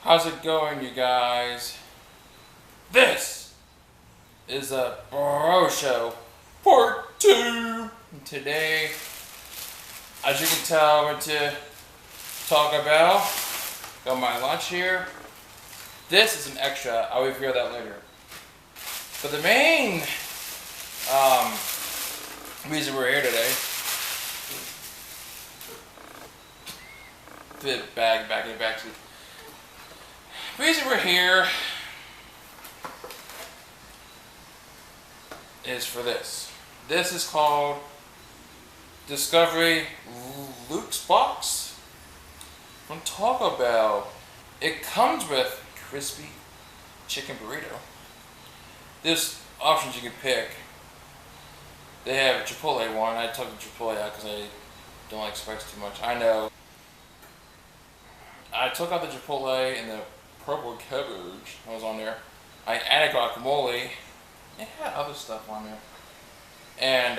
How's it going, you guys? This is a Bro Show Part 2. And today, as you can tell, we're going to talk about got my lunch here. This is an extra. I'll reveal that later. But the main reason we're here today, the back in the backseat. The reason we're here is for this. This is called Discovery Luxe Box from Taco Bell. It comes with crispy chicken burrito. There's options you can pick. They have a Chipotle one. I took the Chipotle out because I don't like spice too much. I know. I took out the Chipotle and the purple cabbage that was on there. I added guacamole. It had other stuff on there. And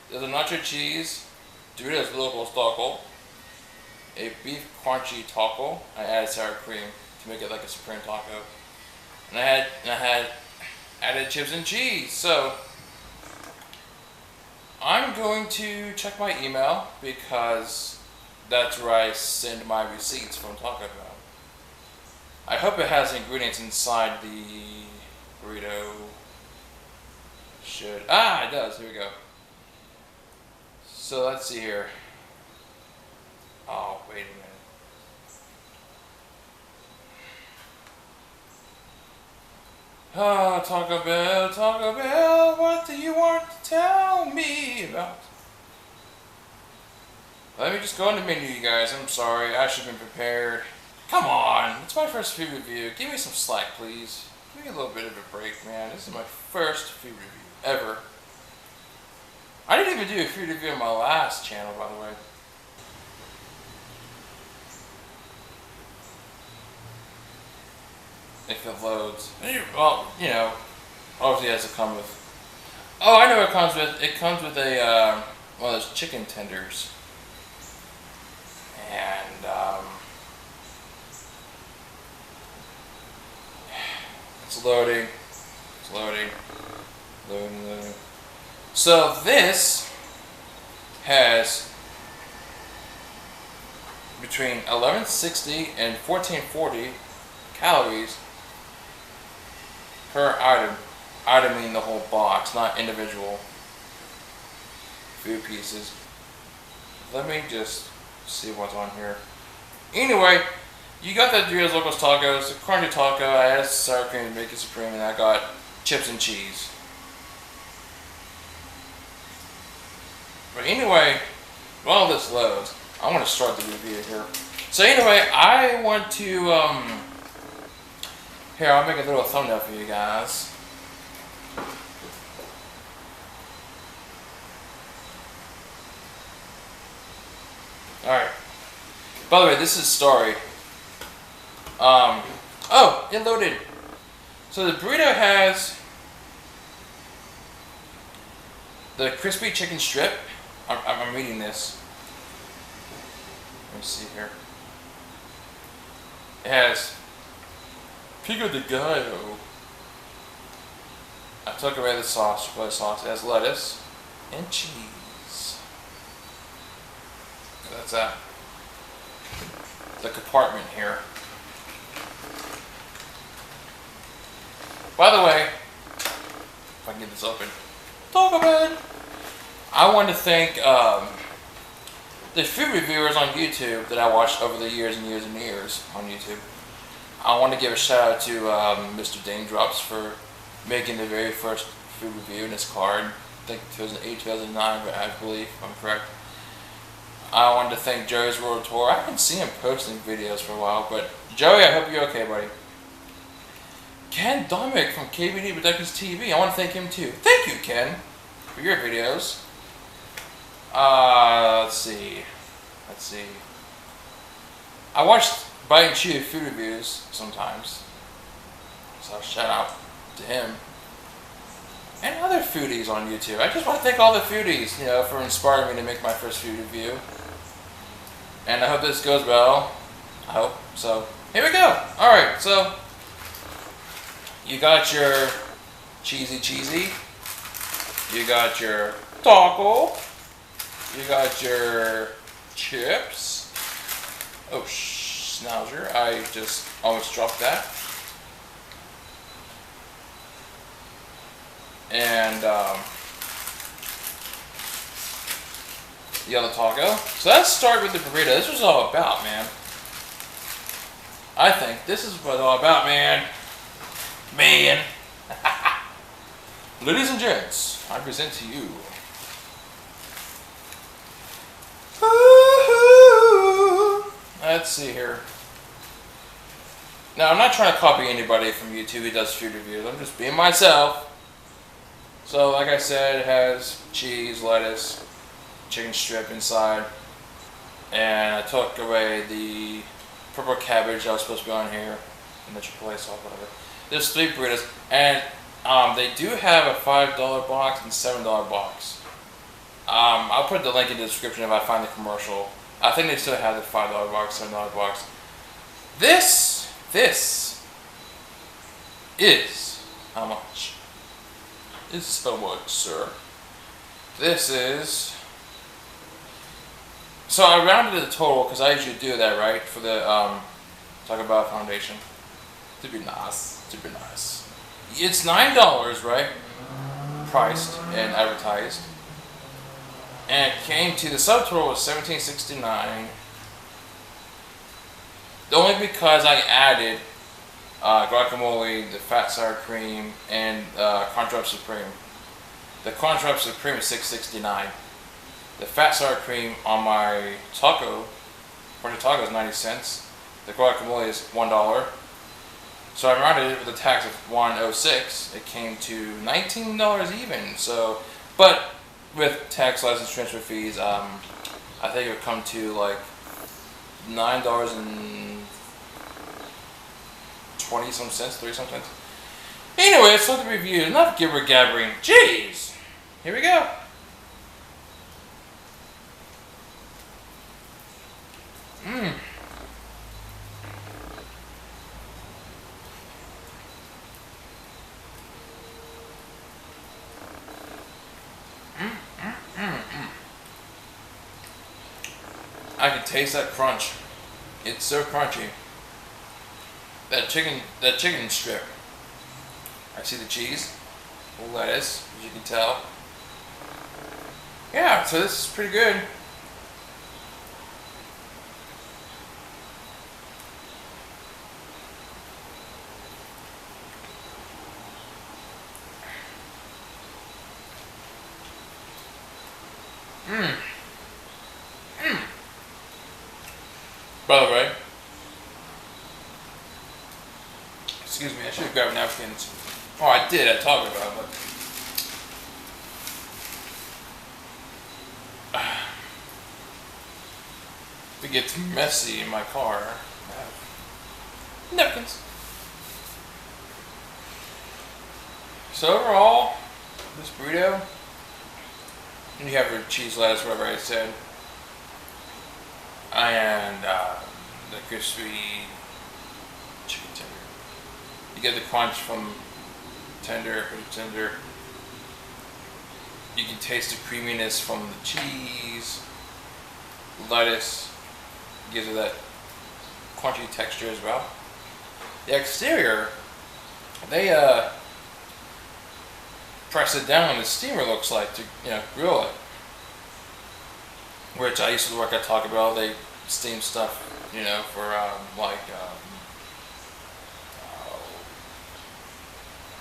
there's a nacho cheese, Doritos Locos taco, a beef crunchy taco. I added sour cream to make it like a supreme taco. And I had added chips and cheese. So I'm going to check my email because that's where I send my receipts from Taco Bell. I hope it has ingredients inside the burrito. Should. Ah, it does. Here we go. So let's see here. Oh, wait a minute. Oh, Taco Bell, what do you want to tell me about? Let me just go in the menu, you guys. I'm sorry. I should have been prepared. Come on. It's my first food review. Give me some slack, please. Give me a little bit of a break, man. This is my first food review ever. I didn't even do a food review on my last channel, by the way. If it loads. Well, you know, obviously it has to come with... Oh, I know what it comes with. It comes with a, one of those chicken tenders. And, it's loading. It's loading. Loading. So this has between 1160 and 1440 calories per item. Item meaning the whole box, not individual food pieces. Let me just see what's on here. Anyway, you got the Doritos Locos tacos, the crunchy taco. I added sour cream to make it supreme, and I got chips and cheese. But anyway, while this loads, I want to start the review here. So anyway, I want to here, I'll make a little thumbnail for you guys. Alright. By the way, this is story. Oh, it loaded. So the burrito has the crispy chicken strip. I'm reading this. Let me see here. It has pico de gallo. I took away the sauce, Chipotle sauce. It has lettuce and cheese. That's the compartment here. By the way, if I can get this open, talk about it. I want to thank the food reviewers on YouTube that I watched over the years and years and years on YouTube. I want to give a shout out to Mr. Daym Drops for making the very first food review in his card. I think 2008, 2009, but I believe I'm correct. I wanted to thank JoeysWorldTour. I haven't seen him posting videos for a while, but Joey, I hope you're okay, buddy. Ken Domik from KBDProductionsTV. I want to thank him too. Thank you, Ken, for your videos. Let's see. I watched Bite and Chew food reviews sometimes, so shout out to him and other foodies on YouTube. I just want to thank all the foodies, you know, for inspiring me to make my first food review. And I hope this goes well. I hope so. here we go. All right, so you got your cheesy. You got your taco. You got your chips. Oh, schnauzer. I just almost dropped that. And the other taco. So let's start with the burrito. This was all about, man. I think this is what it's all about, man. Man. Ladies and gents, I present to you. Let's see here. Now, I'm not trying to copy anybody from YouTube who does food reviews. I'm just being myself. So, like I said, it has cheese, lettuce, chicken strip inside. And I took away the purple cabbage that was supposed to be on here. And the Chipotle sauce, whatever. There's 3 burritos. And they do have a $5 box and $7 box. I'll put the link in the description if I find the commercial. I think they still have the $5 box, $7 box. This is how much? This is how much, sir. This is. So I rounded the total because I usually do that, right? For the Talk About Foundation. To be nice. It's $9, right? Priced and advertised. And it came to the subtotal was $17.69. Only because I added guacamole, the fat sour cream, and Crunchwrap Supreme. The Crunchwrap Supreme is $6.69. The fat sour cream on my taco, portion taco, is 90 cents. The guacamole is $1. So I rounded it with a tax of $1.06. It came to $19 even. So, but with tax, license, transfer fees, I think it would come to like $9.20 some cents, 30 some cents. Anyway, let's look at the review. Enough gibber gabbering. Jeez. Here we go. I can taste that crunch. It's so crunchy. That chicken strip. I see the cheese, the lettuce, as you can tell. Yeah, so this is pretty good. By the way, excuse me, I should have grabbed napkins. Oh, I did, I talked about it, but if it gets messy in my car, I have napkins. So overall, this burrito, and you have your cheese, lettuce, whatever I said, and the crispy chicken tender. You get the crunch from tender. You can taste the creaminess from the cheese. Lettuce gives it that crunchy texture as well. The exterior, they press it down on the steamer, looks like, to grill it. Which I used to work at Taco Bell. They steam stuff, for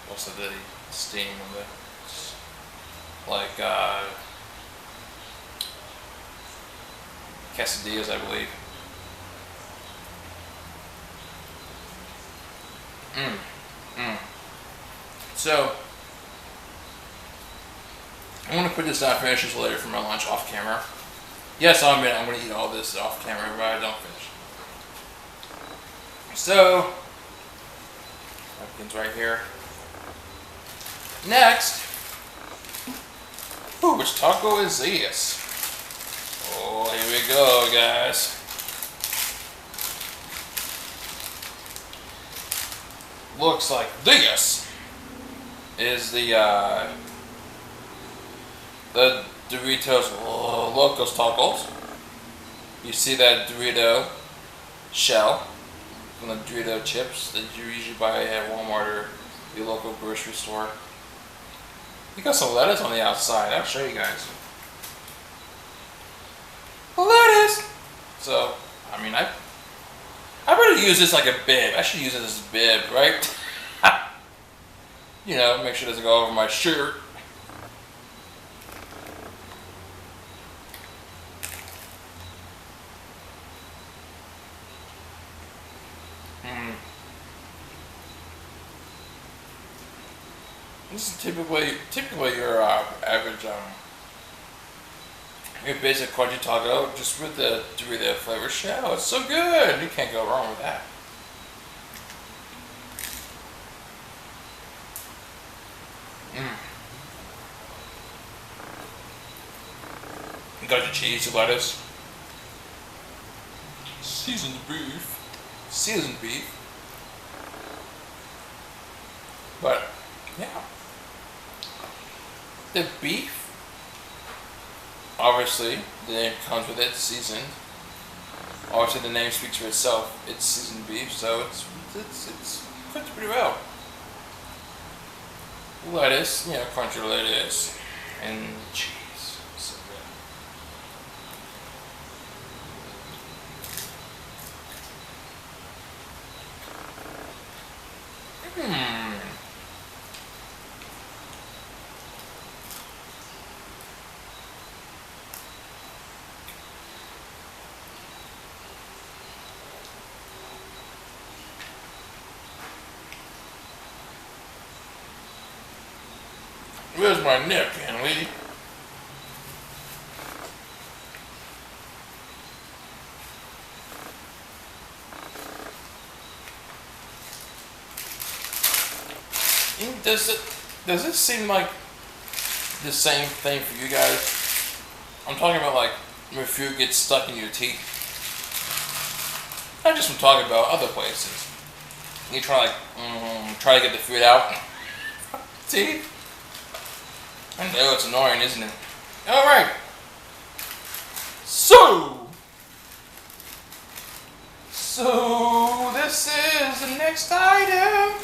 what's the steam of the quesadillas, I believe. So I'm gonna put this down, finish this later for my lunch off camera. Yes, I'll admit I'm going to eat all this off camera, but I don't finish. So, napkins right here. Next, which taco is this? Oh, here we go, guys. looks like this is the Doritos Locos Tacos. You see that Dorito shell from the Dorito chips that you usually buy at Walmart or your local grocery store. You got some lettuce on the outside. I'll show you guys. Lettuce! So, I mean, I better use this like a bib. I should use it as a bib, right? You know, make sure it doesn't go over my shirt. This is typically your average, your basic crunchy taco, just with the Dorito flavor shell. It's so good. You can't go wrong with that. You got your cheese, your lettuce, seasoned beef. But yeah, the beef, obviously the name comes with it, seasoned. Obviously the name speaks for itself. It's seasoned beef, so it's cooked pretty well. Lettuce, you know, crunchy lettuce, and cheese. So good. Where's my napkin, lady? Does it seem like the same thing for you guys? I'm talking about like when food gets stuck in your teeth. Not just I'm talking about other places. You try to get the food out. Teeth. I know it's annoying, isn't it? Alright. So this is the next item.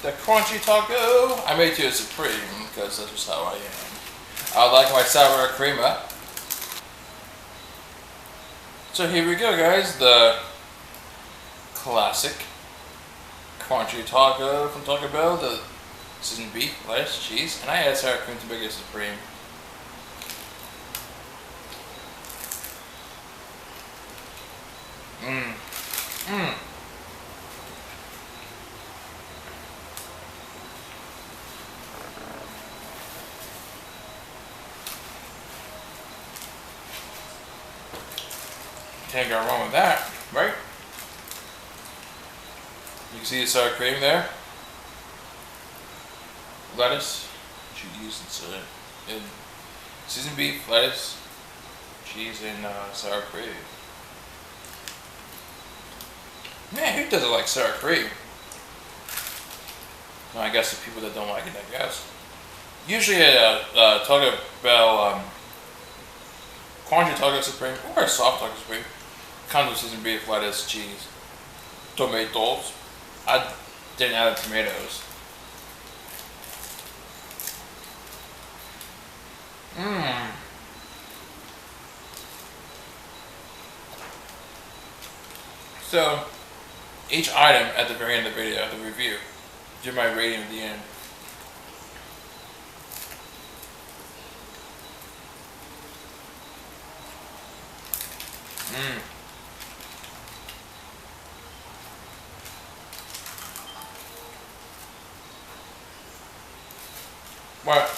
The crunchy taco. I made it a supreme because that's just how I am. I like my sour creamer. So here we go, guys. The classic crunchy taco from Taco Bell. The seasoned beef, lettuce, cheese, and I add sour cream to make it supreme. Can't go wrong with that, right? You can see the sour cream there. Lettuce, cheese, and seasoned beef, lettuce, cheese, and sour cream. Man, who doesn't like sour cream? Well, I guess the people that don't like it, I guess. Usually a Taco Bell crunchy taco supreme or a soft taco supreme comes with seasoned beef, lettuce, cheese, tomatoes. I didn't add tomatoes. So, each item at the very end of the video, the review, do my rating at the end. What?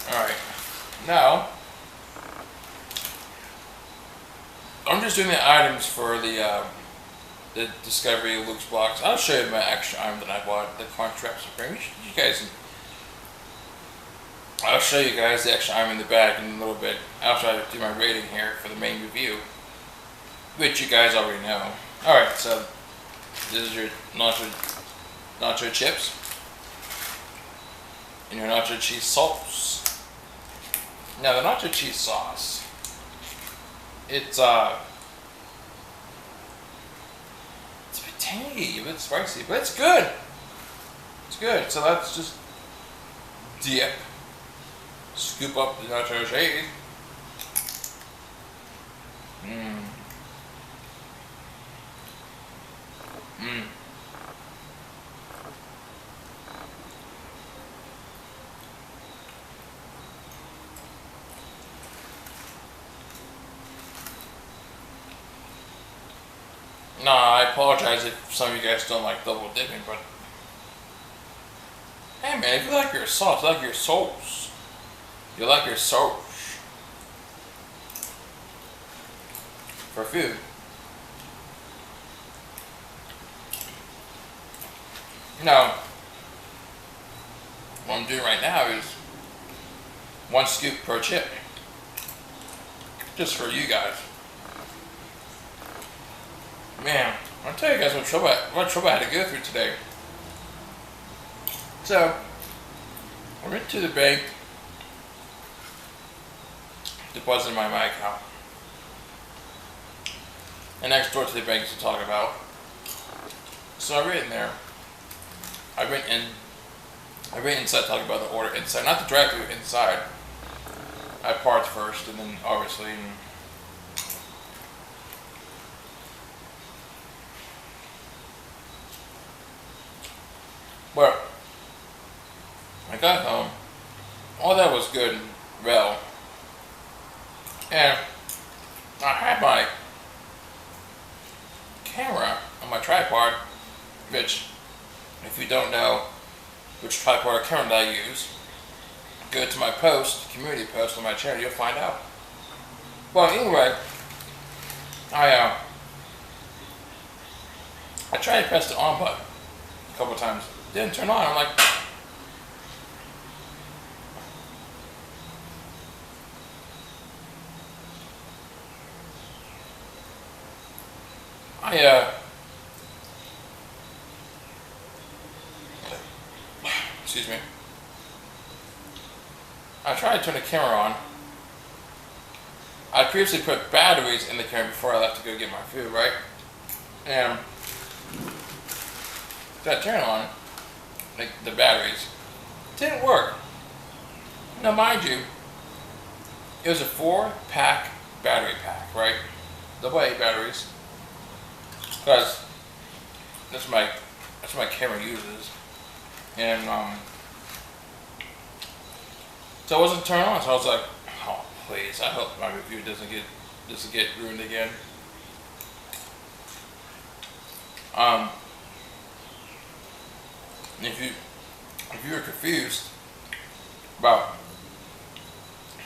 Alright, now, I'm just doing the items for the Discovery Luxe box. I'll show you my extra item that I bought, the Crunchwrap Supreme. You guys, I'll show you guys the extra item in the bag in a little bit after I do my rating here for the main review, which you guys already know. Alright, so this is your nacho chips and your nacho cheese sauce. Now the nacho cheese sauce, it's a bit tangy, a bit spicy, but it's good. It's good. So let's just dip. Scoop up the nacho cheese. Mmm. Mmm. Nah, I apologize if some of you guys don't like double dipping, but hey man, if you like your sauce, you like your sauce. You like your sauce for food. Now, what I'm doing right now is 1 scoop per chip, just for you guys. Man, I'll tell you guys what trouble I had to go through today. So, I went to the bank, deposited my account, and next door to the bank to talk about. So I went in there. I went inside to talk about the order inside, not the drive-thru, inside. I parked first, and then obviously. But I got home. All that was good and well. And I had my camera on my tripod, which, if you don't know which tripod or camera that I use, go to my post, community post on my channel, you'll find out. Well, anyway, I tried to press the on button a couple times. Didn't turn on. I'm like, excuse me. I tried to turn the camera on. I previously put batteries in the camera before I left to go get my food, right? And that turn on, like the batteries, didn't work. Now mind you, it was a 4-pack battery pack, right? AA batteries. Because that's what my camera uses. And so it wasn't turned on, so I was like, oh please, I hope my review doesn't get ruined again. If you were confused about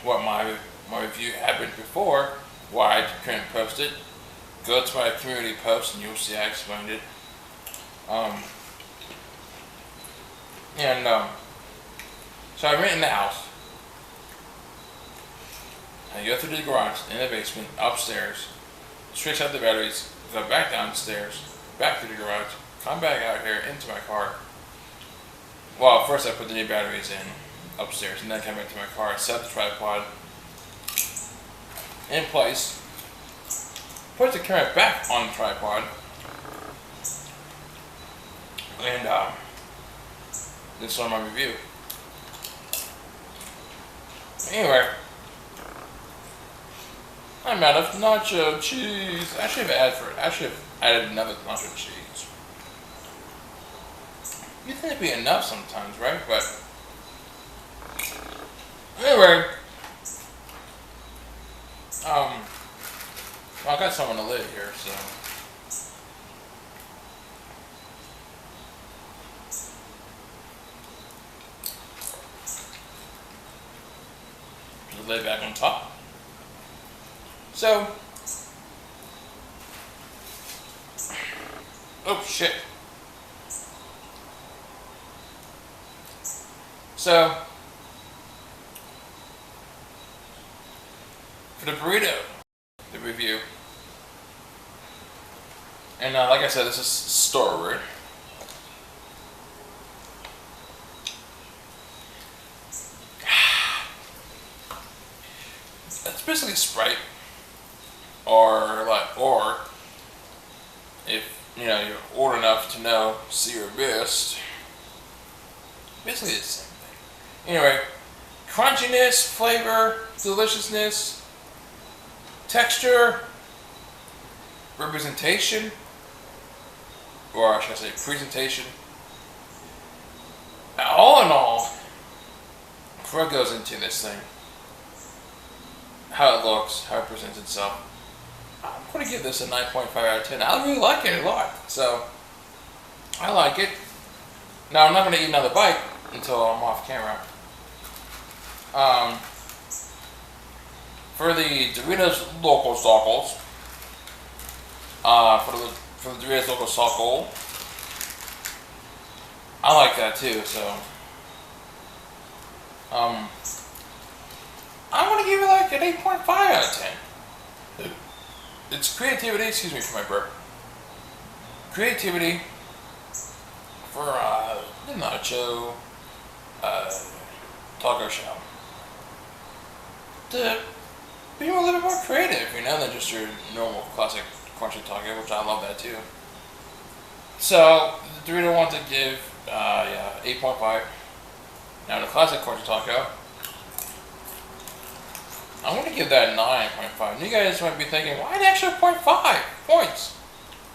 what my review happened before, why I couldn't post it, go to my community post and you'll see I explained it. So I went in the house. I go through the garage, in the basement, upstairs, switch out the batteries, go back downstairs, back to the garage, come back out here into my car. Well, first I put the new batteries in upstairs, and then come back to my car, set the tripod in place, put the camera back on the tripod, and this is on my review. Anyway, I'm out of nacho cheese. I should have added another nacho cheese. You think it'd be enough sometimes, right? But anyway, well, I got some on the lid here, so. Put the lid back on top. So, oh shit. So, for the burrito, the review. And like I said, this is storeward. It's basically Sprite, or if you know you're old enough to know see your best. Basically the same thing. Anyway, crunchiness, flavor, deliciousness, texture, representation, or should I say presentation. All in all, before it goes into this thing, how it looks, how it presents itself, I'm going to give this a 9.5 out of 10. I really like it a lot, so I like it. Now I'm not going to eat another bite until I'm off camera. For the Doritos Local Sockles, for the Doritos Local Sockle, I like that too. So I'm gonna give it like an 8.5 out of 10. It's creativity. Excuse me for my burp. Creativity for the nacho taco shell. To be a little bit more creative, you know, than just your normal classic crunchy taco, which I love that too. So the Dorito wants to give 8.5. Now the classic crunchy taco, I'm going to give that 9.5. And you guys might be thinking, why an extra 0.5 points?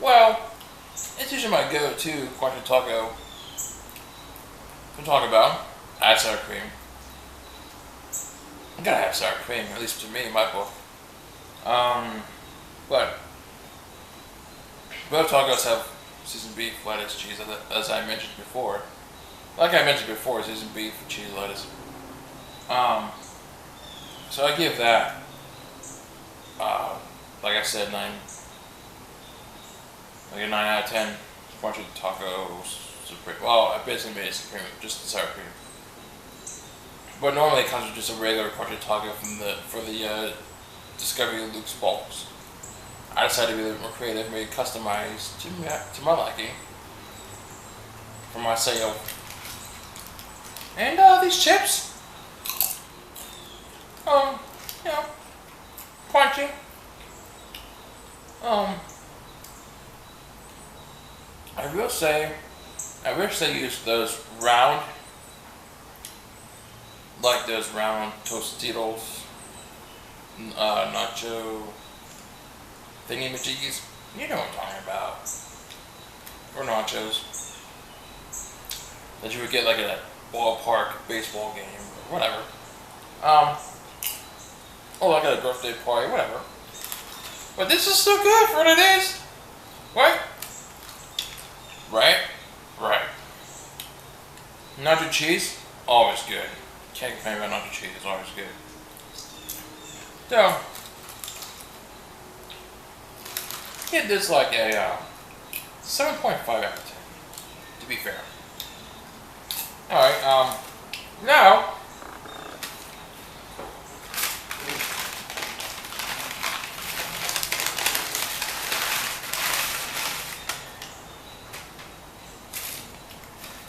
Well, it's usually my go-to crunchy taco to talk about. Add sour cream. You gotta have sour cream, at least to me, in my book. But both tacos have seasoned beef, lettuce, cheese, as I mentioned before. Like I mentioned before, seasoned beef, cheese, lettuce. So I give that, like I said, a 9 out of 10. Crunchy tacos. Well, I basically made it supreme, just the sour cream. But normally it comes with just a regular crunchy taco for the Discovery Luxe box. I decided to be a little more creative, made customized to my liking for my sale. And these chips, you know, crunchy. I wish they used those round, like those round Tostitos, nacho thingy-majiggies. You know what I'm talking about. Or nachos. That you would get like at a ballpark baseball game or whatever. Or like at a birthday party, whatever. But this is still good for what it is. Right? Right? Right. Nacho cheese, always good. Can't complain about nacho cheese, it's always good. So, give this like a 7.5 out of 10, to be fair. Alright, now,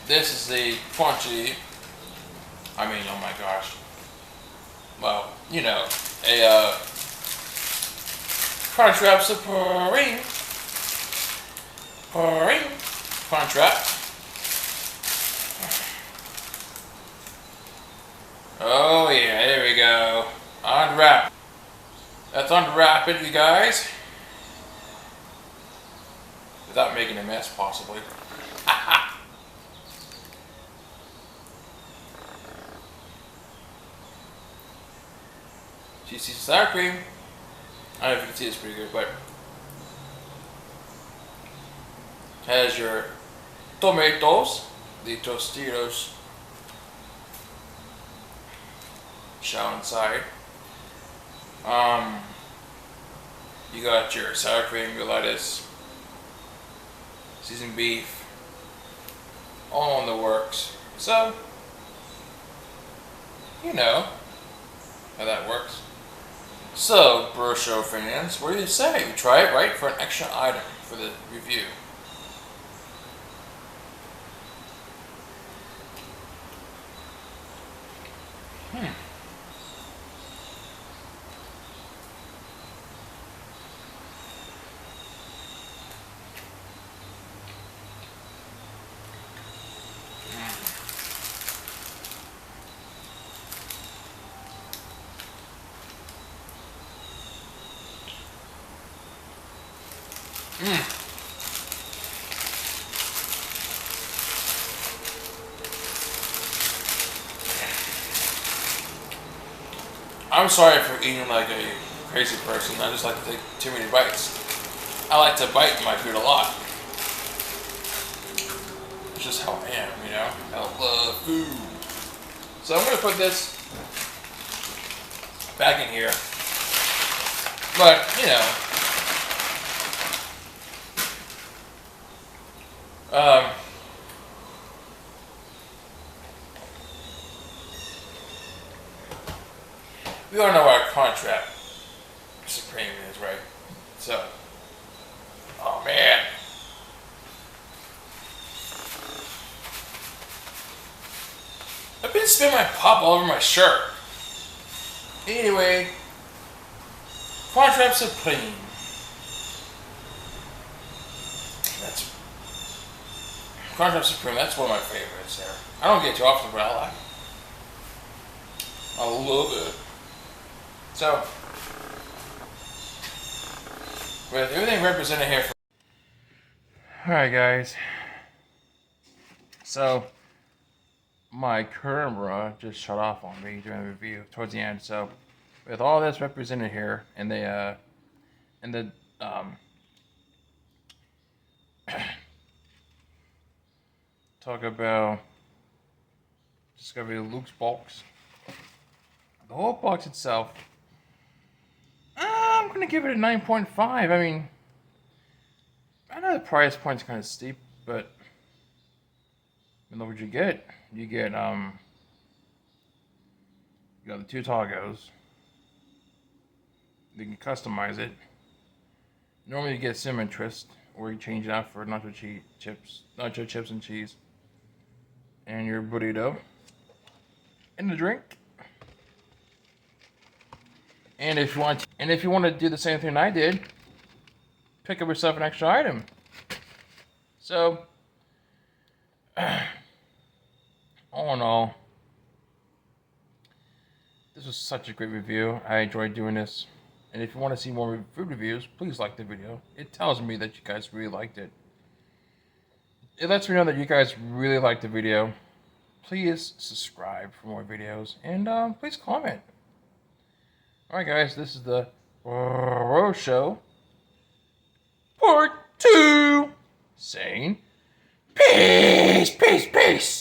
this is the crunchy, oh my gosh, well, you know, a Crunchwrap Supreme, Crunchwrap. Oh yeah, there we go, unwrap. Let's unwrap it, you guys, without making a mess, possibly. You see sour cream. I don't know if you can see this pretty good, but has your tomatoes, the Tostitos shell inside. You got your sour cream, your lettuce, seasoned beef, all in the works. So, you know how that works. So, Bro Show fans, what do you say? We try it, right? For an extra item for the review. I'm sorry for eating like a crazy person. I just like to take too many bites. I like to bite my food a lot. It's just how I am, you know? I love food. So I'm going to put this back in here. But, you know. We all know what our contract supreme is, right? So, oh man. I've been spilling my pop all over my shirt. Anyway, Crunchwrap Supreme. That's Crunchwrap Supreme. That's one of my favorites there. I don't get too often, but I like it. I love it. So, with everything represented here. Alright, guys. So, my camera just shut off on me during the review towards the end. So, with all this represented here, and the talk about Discovery Luxe box. The whole box itself, I'm gonna give it a 9.5. I mean, I know the price point's kind of steep, but you know what you get? You get you got the 2 tacos. You can customize it. Normally you get cinnamon twist, or you change it out for nacho chips and cheese, and your burrito, and the drink. And if you want to do the same thing I did, pick up yourself an extra item. So, all in all, this was such a great review. I enjoyed doing this. And if you want to see more food reviews, please like the video. It tells me that you guys really liked it. It lets me know that you guys really liked the video. Please subscribe for more videos. And please comment. Alright guys, this is the Bro Show Part 2. Saying peace, peace, peace.